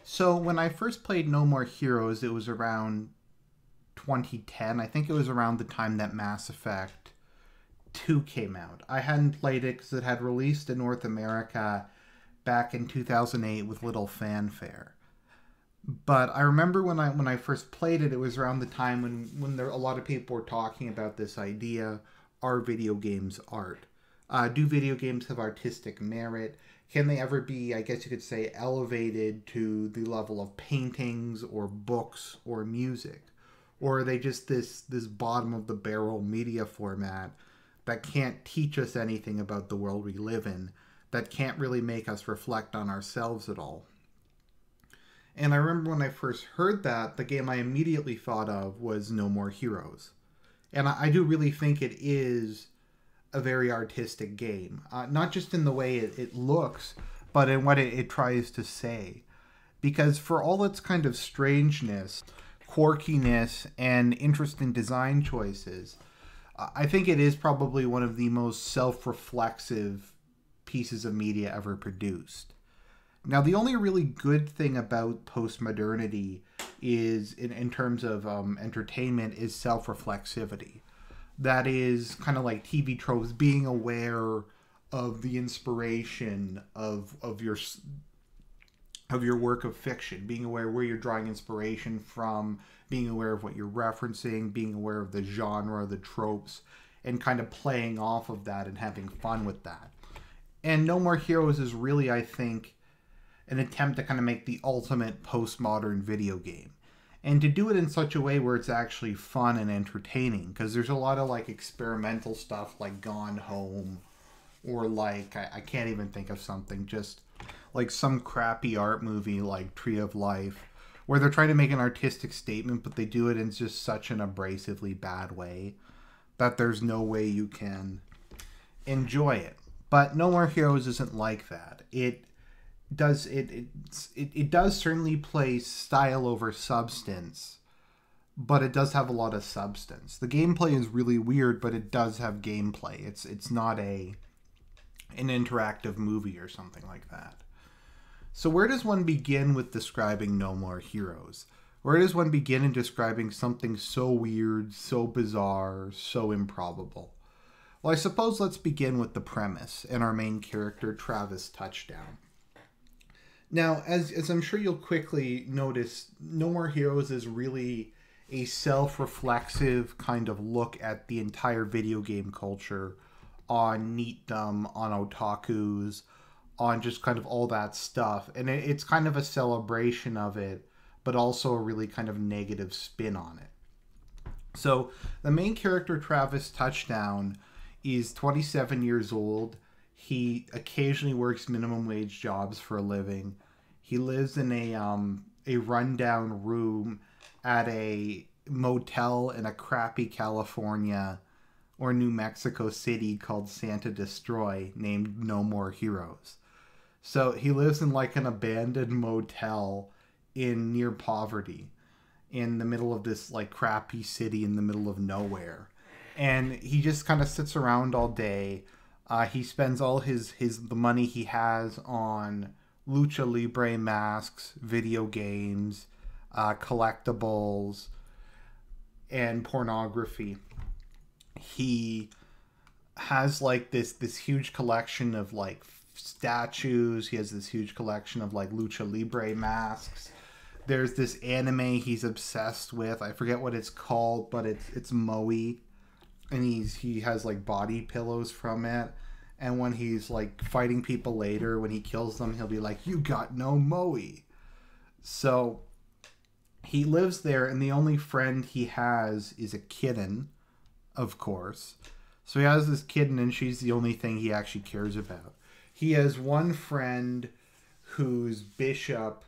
So when I first played No More Heroes, it was around 2010. I think it was around the time that Mass Effect 2 came out. I hadn't played it because it had released in North America back in 2008 with little fanfare. But I remember when I first played it, it was around the time when a lot of people were talking about this idea: are video games art? Do video games have artistic merit? Can they ever be, I guess you could say, elevated to the level of paintings or books or music? Or are they just this bottom of the barrel media format that can't teach us anything about the world we live in, that can't really make us reflect on ourselves at all? And I remember when I first heard that, the game I immediately thought of was No More Heroes. And I do really think it is a very artistic game. Not just in the way it looks, but in what it tries to say. Because for all its kind of strangeness, quirkiness, and interesting design choices, I think it is probably one of the most self-reflexive pieces of media ever produced. Now, the only really good thing about post-modernity is, in terms of entertainment, is self-reflexivity. That is kind of like TV tropes, being aware of the inspiration of your work of fiction, being aware where you're drawing inspiration from, being aware of what you're referencing, being aware of the genre, the tropes, and kind of playing off of that and having fun with that. And No More Heroes is really, I think, an attempt to kind of make the ultimate postmodern video game. And to do it in such a way where it's actually fun and entertaining. Because there's a lot of like experimental stuff like Gone Home. Or like, I can't even think of something, just like some crappy art movie like Tree of Life. Where they're trying to make an artistic statement, but they do it in just such an abrasively bad way that there's no way you can enjoy it. But No More Heroes isn't like that. It does certainly play style over substance, but it does have a lot of substance. The gameplay is really weird, but it does have gameplay. It's not an interactive movie or something like that. So where does one begin with describing No More Heroes? Where does one begin in describing something so weird, so bizarre, so improbable? Well, I suppose let's begin with the premise and our main character, Travis Touchdown. Now, as I'm sure you'll quickly notice, No More Heroes is really a self-reflexive kind of look at the entire video game culture, on neatdom, on otakus, on just kind of all that stuff. And it's kind of a celebration of it, but also a really kind of negative spin on it. So the main character, Travis Touchdown, is 27 years old. He occasionally works minimum wage jobs for a living. He lives in a rundown room at a motel in a crappy California or New Mexico city called Santa Destroy, named No More Heroes. So he lives in like an abandoned motel in near poverty in the middle of this like crappy city in the middle of nowhere. And he just kind of sits around all day. He spends all the money he has on lucha libre masks, video games, collectibles, and pornography. He has like this huge collection of like statues. He has this huge collection of like lucha libre masks. There's this anime he's obsessed with. I forget what it's called, but it's Moe. And he has like body pillows from it. And when he's like fighting people later, when he kills them, he'll be like, "You got no Moe." So he lives there, and the only friend he has is a kitten, of course. So he has this kitten, and she's the only thing he actually cares about. He has one friend who's Bishop,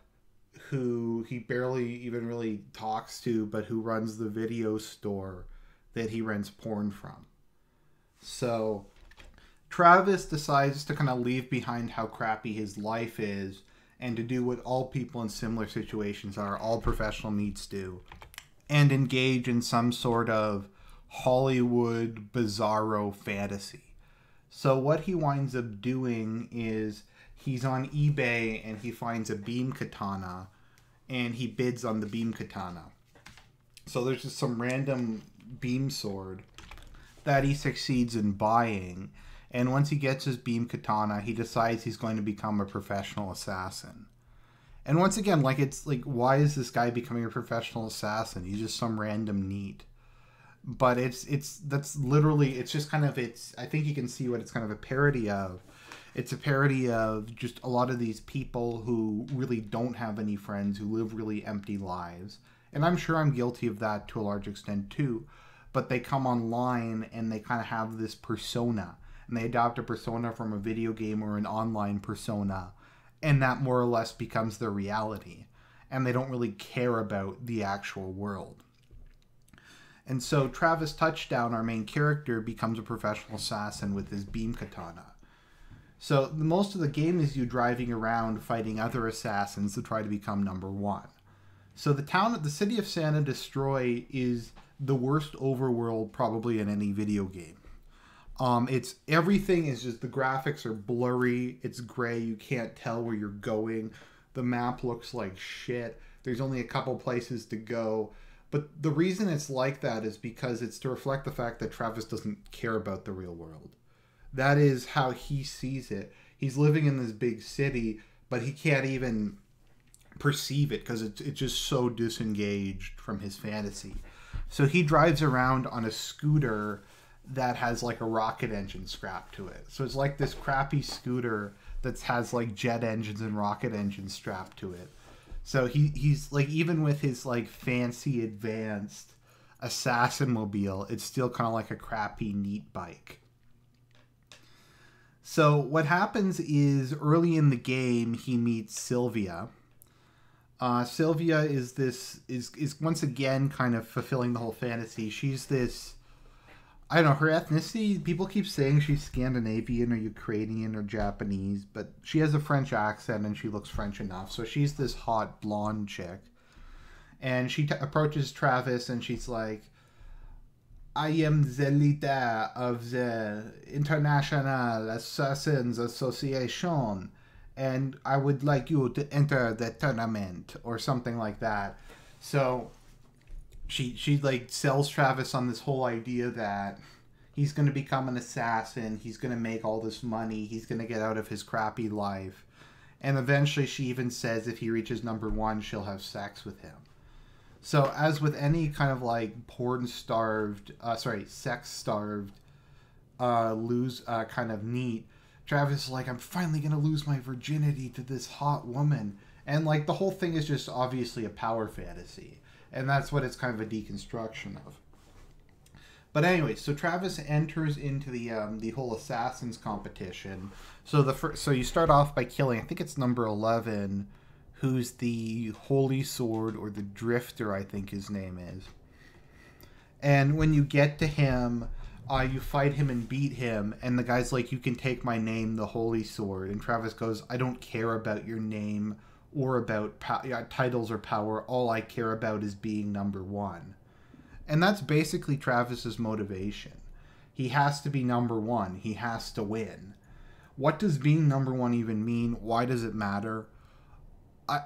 who he barely even really talks to, but who runs the video store that he rents porn from. So Travis decides to kind of leave behind how crappy his life is and to do what all people in similar situations are, all professional meets do, and engage in some sort of Hollywood bizarro fantasy. So what he winds up doing is he's on eBay and he finds a beam katana, and he bids on the beam katana. So there's just some random beam sword that he succeeds in buying. And once he gets his beam katana, he decides he's going to become a professional assassin. And once again, like, it's like, why is this guy becoming a professional assassin? He's just some random NEET. But that's literally, it's just kind of, I think you can see what it's kind of a parody of. It's a parody of just a lot of these people who really don't have any friends, who live really empty lives. And I'm sure I'm guilty of that to a large extent too. But they come online and they kind of have this persona. And they adopt a persona from a video game or an online persona. And that more or less becomes their reality. And they don't really care about the actual world. And so Travis Touchdown, our main character, becomes a professional assassin with his beam katana. So most of the game is you driving around fighting other assassins to try to become number one. So the city of Santa Destroy is the worst overworld probably in any video game. Everything is just, the graphics are blurry, it's gray, you can't tell where you're going. The map looks like shit. There's only a couple places to go. But the reason it's like that is because it's to reflect the fact that Travis doesn't care about the real world. That is how he sees it. He's living in this big city, but he can't even perceive it because it's just so disengaged from his fantasy. So he drives around on a scooter that has like a rocket engine strapped to it. So it's like this crappy scooter that has like jet engines and rocket engines strapped to it. So he's like, even with his like fancy advanced assassin mobile, it's still kind of like a crappy NEET bike. So what happens is early in the game he meets Sylvia. Sylvia is once again kind of fulfilling the whole fantasy. She's this, I don't know, her ethnicity, people keep saying she's Scandinavian or Ukrainian or Japanese, but she has a French accent and she looks French enough. So she's this hot blonde chick. And she approaches Travis and she's like, I am the leader of the International Assassins Association, and I would like you to enter the tournament, or something like that. So she like sells Travis on this whole idea that he's going to become an assassin, he's going to make all this money, he's going to get out of his crappy life. And eventually she even says if he reaches number one, she'll have sex with him. So as with any kind of like sex-starved, kind of NEET, Travis is like, I'm finally going to lose my virginity to this hot woman. And like the whole thing is just obviously a power fantasy. And that's what it's kind of a deconstruction of. But anyway, so Travis enters into the whole assassins competition. So so you start off by killing, I think it's number 11, who's the Holy Sword, or the Drifter, I think his name is. And when you get to him, you fight him and beat him, and the guy's like, you can take my name, the Holy Sword. And Travis goes, I don't care about your name or about titles or power. All I care about is being number one. And that's basically Travis's motivation. He has to be number one. He has to win. What does being number one even mean? Why does it matter?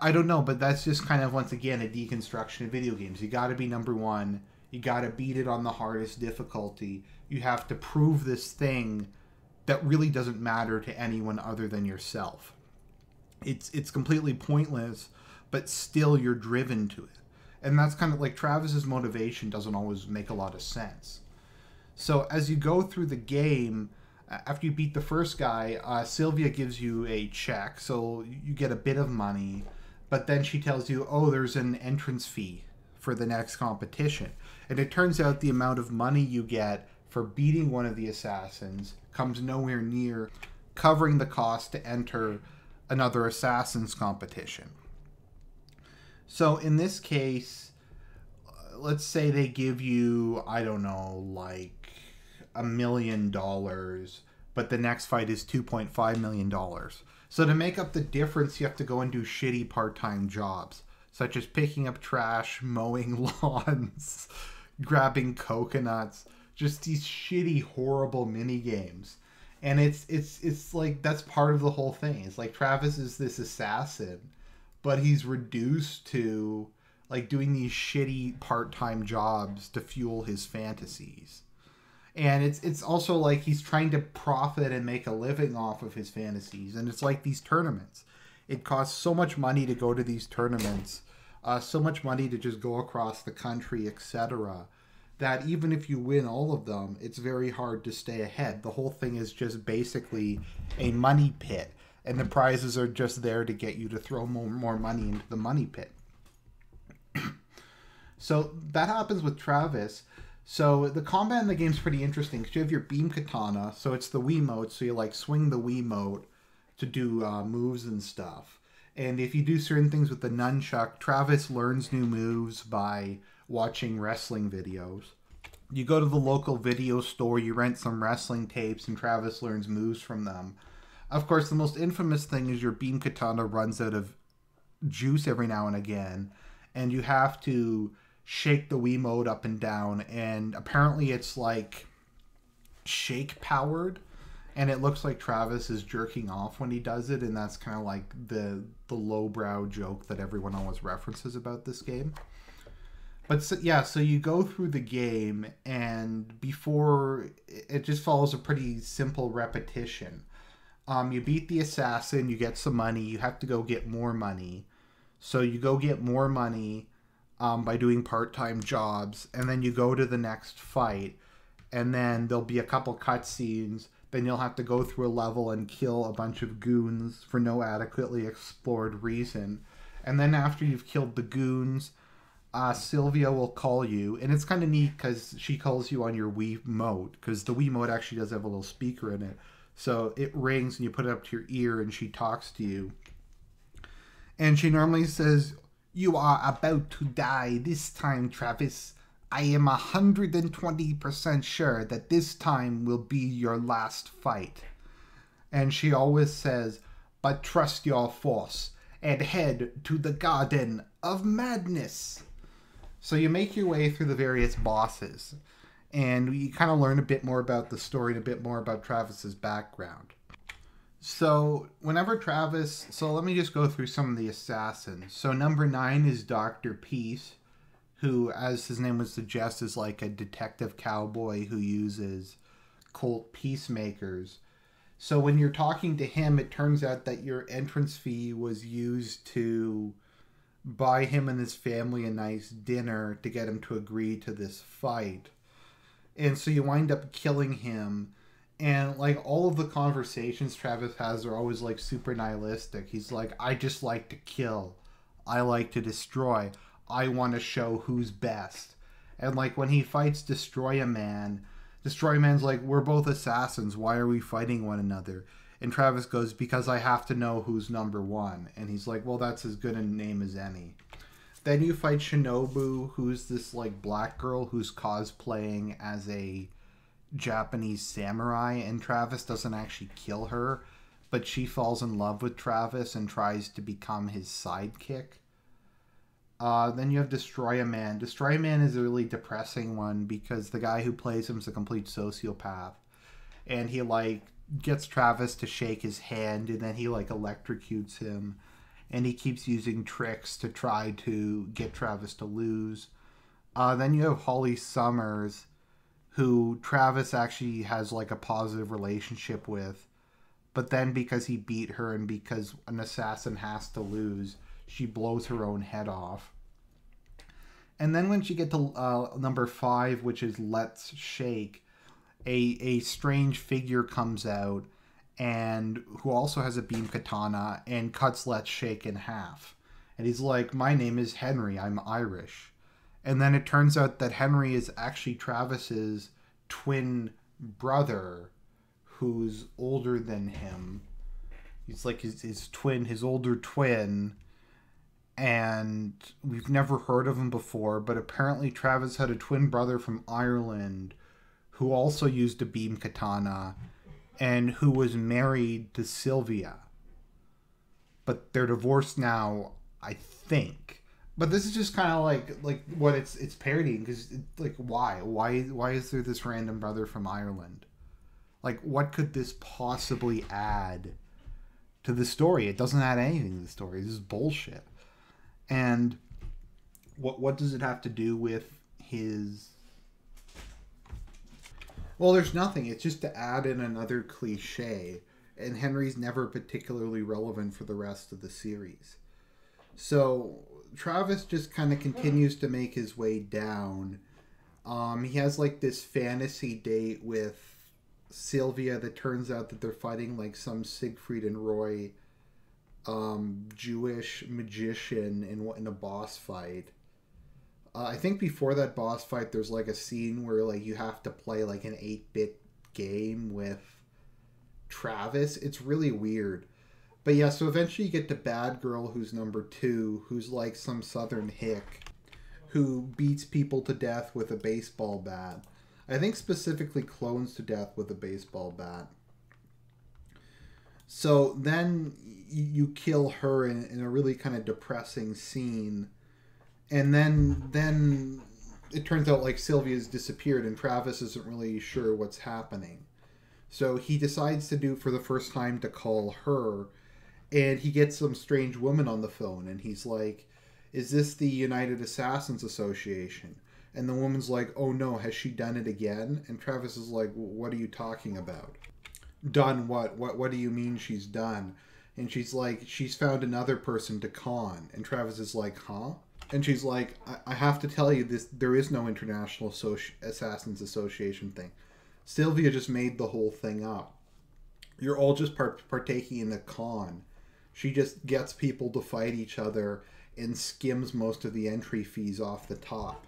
I don't know, but that's just kind of, once again, a deconstruction of video games. You got to be number one. You got to beat it on the hardest difficulty. You have to prove this thing that really doesn't matter to anyone other than yourself. It's completely pointless, but still you're driven to it. And that's kind of like Travis's motivation doesn't always make a lot of sense. So as you go through the game, after you beat the first guy, Sylvia gives you a check, so you get a bit of money, but then she tells you, oh, there's an entrance fee for the next competition. And it turns out the amount of money you get for beating one of the assassins comes nowhere near covering the cost to enter another assassins competition. So in this case, let's say they give you, I don't know, like $1 million, but the next fight is $2.5 million. So to make up the difference, you have to go and do shitty part-time jobs, such as picking up trash, mowing lawns, grabbing coconuts, just these shitty, horrible mini games. And it's like, that's part of the whole thing. It's like Travis is this assassin, but he's reduced to like doing these shitty part-time jobs to fuel his fantasies. And it's also like he's trying to profit and make a living off of his fantasies. And it's like these tournaments. It costs so much money to go to these tournaments, so much money to just go across the country, etc., that even if you win all of them, it's very hard to stay ahead. The whole thing is just basically a money pit, and the prizes are just there to get you to throw more money into the money pit. So that happens with Travis. So the combat in the game is pretty interesting because you have your beam katana, so it's the Wiimote, so you like swing the Wiimote to do moves and stuff. And if you do certain things with the nunchuck, Travis learns new moves by watching wrestling videos. You go to the local video store, you rent some wrestling tapes, and Travis learns moves from them. Of course, the most infamous thing is your beam katana runs out of juice every now and again, and you have to shake the Wiimote up and down, and apparently it's like shake powered, and it looks like Travis is jerking off when he does it, and that's kind of like the lowbrow joke that everyone always references about this game. But so, yeah, so you go through the game, and before it just follows a pretty simple repetition. You beat the assassin, you get some money, you have to go get more money. So you go get more money by doing part-time jobs, and then you go to the next fight, and then there'll be a couple cutscenes, then you'll have to go through a level and kill a bunch of goons for no adequately explored reason. And then after you've killed the goons, Sylvia will call you, and it's kind of neat because she calls you on your Wiimote, because the Wiimote actually does have a little speaker in it. So it rings and you put it up to your ear and she talks to you. And she normally says, "You are about to die this time, Travis. I am 120% sure that this time will be your last fight." And she always says, "But trust your force and head to the Garden of Madness." So you make your way through the various bosses, and you kind of learn a bit more about the story and a bit more about Travis's background. So whenever Travis... So let me just go through some of the assassins. So number 9 is Dr. Peace, who, as his name would suggest, is like a detective cowboy who uses cult peacemakers. So when you're talking to him, it turns out that your entrance fee was used to buy him and his family a nice dinner to get him to agree to this fight. And so you wind up killing him. And like all of the conversations Travis has are always like super nihilistic. He's like, "I just like to kill. I like to destroy. I want to show who's best." And like when he fights Destroy Man's like, "We're both assassins. Why are we fighting one another?" And Travis goes, "Because I have to know who's number one." And he's like, "Well, that's as good a name as any." Then you fight Shinobu, who's this like black girl who's cosplaying as a Japanese samurai, and Travis doesn't actually kill her, but she falls in love with Travis and tries to become his sidekick. Then you have Destroy Man. Destroy Man is a really depressing one because the guy who plays him is a complete sociopath, and he like gets Travis to shake his hand, and then he like electrocutes him, and he keeps using tricks to try to get Travis to lose. Then you have Holly Summers, who Travis actually has like a positive relationship with, but then because he beat her and because an assassin has to lose, she blows her own head off. And then when you get to number 5, which is Let's Shake, a strange figure comes out and who also has a beam katana and cuts Let's Shake in half. And he's like, "My name is Henry, I'm Irish." And then it turns out that Henry is actually Travis's twin brother who's older than him. He's like his twin, his older twin. And we've never heard of him before, but apparently Travis had a twin brother from Ireland who also used a beam katana and who was married to Sylvia. But they're divorced now, I think. But this is just kind of like what it's parodying, because like why is there this random brother from Ireland? Like, what could this possibly add to the story? It doesn't add anything to the story. This is bullshit. And what does it have to do with his... Well, there's nothing. It's just to add in another cliche. And Henry's never particularly relevant for the rest of the series. So Travis just kind of continues to make his way down. He has like this fantasy date with Sylvia that turns out that they're fighting like some Siegfried and Roy Jewish magician in a boss fight. I think before that boss fight there's like a scene where like you have to play like an 8-bit game with Travis. It's really weird. But yeah, so eventually you get to Bad Girl, who's number 2, who's like some southern hick who beats people to death with a baseball bat. I think specifically clones to death with a baseball bat. So then you kill her in a really kind of depressing scene. And then it turns out like Sylvia's disappeared and Travis isn't really sure what's happening. So he decides to do for the first time to call her, and he gets some strange woman on the phone and he's like, "Is this the United Assassins Association?" And the woman's like, "Oh no, has she done it again?" And Travis is like, "What are you talking about? Done what? What do you mean she's done?" And she's like, "She's found another person to con." And Travis is like, "Huh?" And she's like, I have to tell you this, there is no International Assassins Association thing. Sylvia just made the whole thing up. You're all just partaking in a con. She just gets people to fight each other and skims most of the entry fees off the top."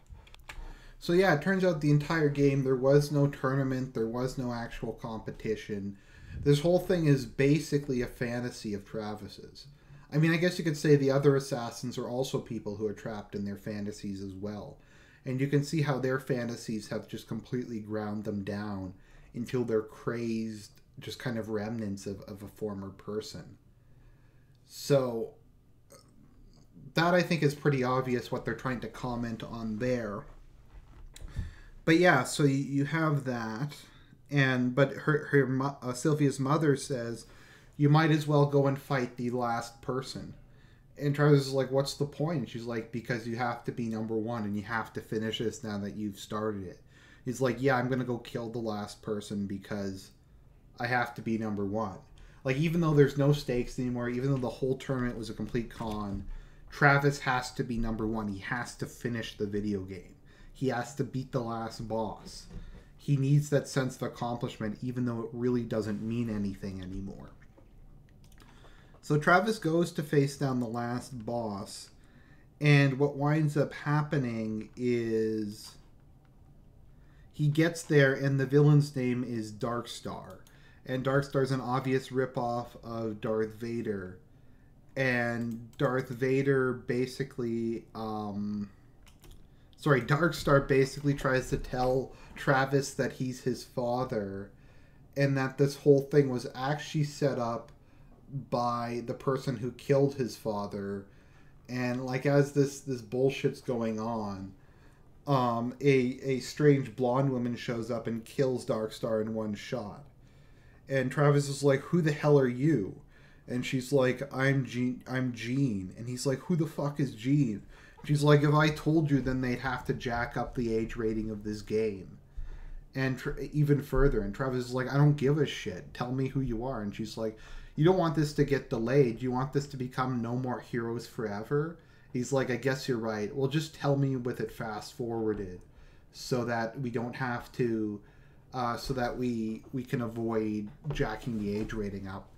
So yeah, it turns out the entire game, there was no tournament, there was no actual competition. This whole thing is basically a fantasy of Travis's. I mean, I guess you could say the other assassins are also people who are trapped in their fantasies as well. And you can see how their fantasies have just completely ground them down until they're crazed, just kind of remnants of a former person. So that I think is pretty obvious what they're trying to comment on there. But yeah, so you have that. But Sylvia's mother says, "You might as well go and fight the last person." And Travis is like, "What's the point?" And she's like, "Because you have to be number 1 and you have to finish this now that you've started it." He's like, "Yeah, I'm going to go kill the last person because I have to be number 1. Like, even though there's no stakes anymore, even though the whole tournament was a complete con, Travis has to be number 1. He has to finish the video game. He has to beat the last boss. He needs that sense of accomplishment, even though it really doesn't mean anything anymore." So Travis goes to face down the last boss, and what winds up happening is he gets there and the villain's name is Darkstar. And Darkstar's an obvious ripoff of Darth Vader. And Darkstar basically tries to tell Travis that he's his father, and that this whole thing was actually set up by the person who killed his father. And like as this bullshit's going on, a strange blonde woman shows up and kills Darkstar in one shot. And Travis is like, "Who the hell are you?" And she's like, I'm Jean. And he's like, "Who the fuck is Jean?" She's like, "If I told you, then they'd have to jack up the age rating of this game." And even further. And Travis is like, "I don't give a shit. Tell me who you are." And she's like, "You don't want this to get delayed. You want this to become No More Heroes Forever?" He's like, "I guess you're right. Well, just tell me with it fast forwarded so that we don't have to, so that we can avoid jacking the age rating up."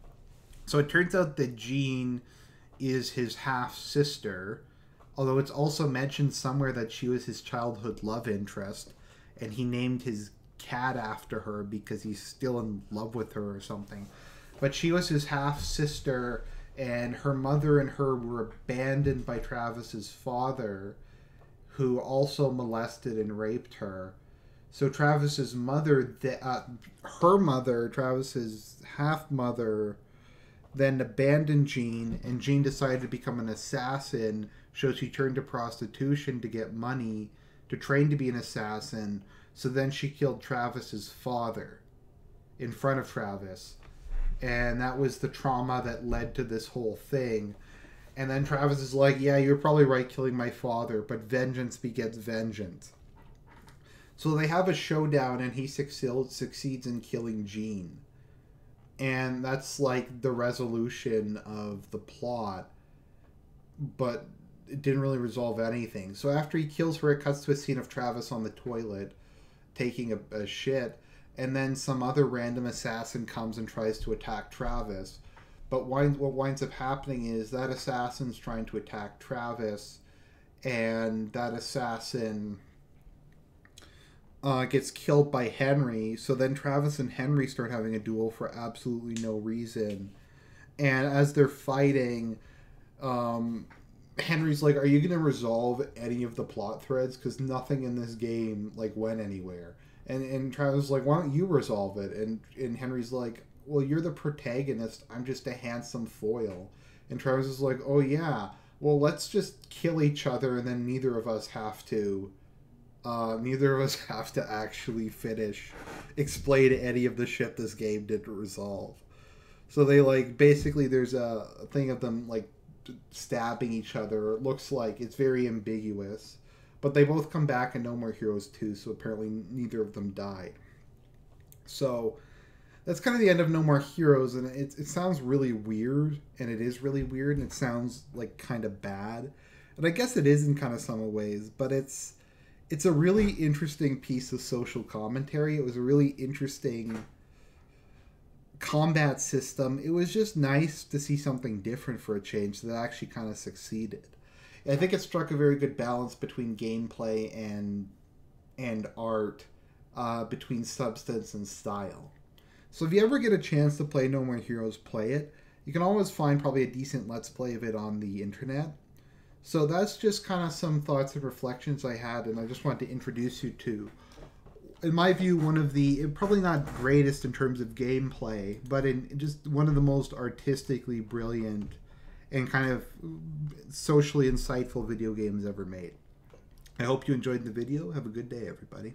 So it turns out that Jean is his half-sister, although it's also mentioned somewhere that she was his childhood love interest, and he named his cat after her because he's still in love with her or something. But she was his half-sister, and her mother and her were abandoned by Travis's father, who also molested and raped her. So Travis's mother, her mother, Travis's half-mother, then abandoned Jean, and Jean decided to become an assassin, so she turned to prostitution to get money, to train to be an assassin. So then she killed Travis's father in front of Travis. And that was the trauma that led to this whole thing. And then Travis is like, yeah, you're probably right killing my father, but vengeance begets vengeance. So they have a showdown, and he succeeds in killing Jean. And that's like the resolution of the plot, but it didn't really resolve anything. So after he kills her, it cuts to a scene of Travis on the toilet taking a shit, and then some other random assassin comes and tries to attack Travis. But what winds up happening is that assassin's trying to attack Travis, and that assassin gets killed by Henry. So then Travis and Henry start having a duel for absolutely no reason. And as they're fighting, Henry's like, "Are you going to resolve any of the plot threads? Because nothing in this game like went anywhere." And Travis is like, "Why don't you resolve it?" And Henry's like, "Well, you're the protagonist. I'm just a handsome foil." And Travis is like, "Oh yeah. Well, let's just kill each other, and then neither of us have to." Neither of us have to actually explain any of the shit this game didn't resolve. So they like basically there's a thing of them like stabbing each other. It looks like it's very ambiguous, but they both come back in No More Heroes 2. So apparently neither of them died. So that's kind of the end of No More Heroes, and it sounds really weird, and it is really weird, and it sounds like kind of bad, and I guess it is in kind of some ways, but it's a really interesting piece of social commentary. It was a really interesting combat system. It was just nice to see something different for a change that actually kind of succeeded. I think it struck a very good balance between gameplay and art, between substance and style. So if you ever get a chance to play No More Heroes, play it. You can always find probably a decent Let's Play of it on the internet. So that's just kind of some thoughts and reflections I had, and I just wanted to introduce you to, in my view, one of the, probably not greatest in terms of gameplay, but in just one of the most artistically brilliant and kind of socially insightful video games ever made. I hope you enjoyed the video. Have a good day, everybody.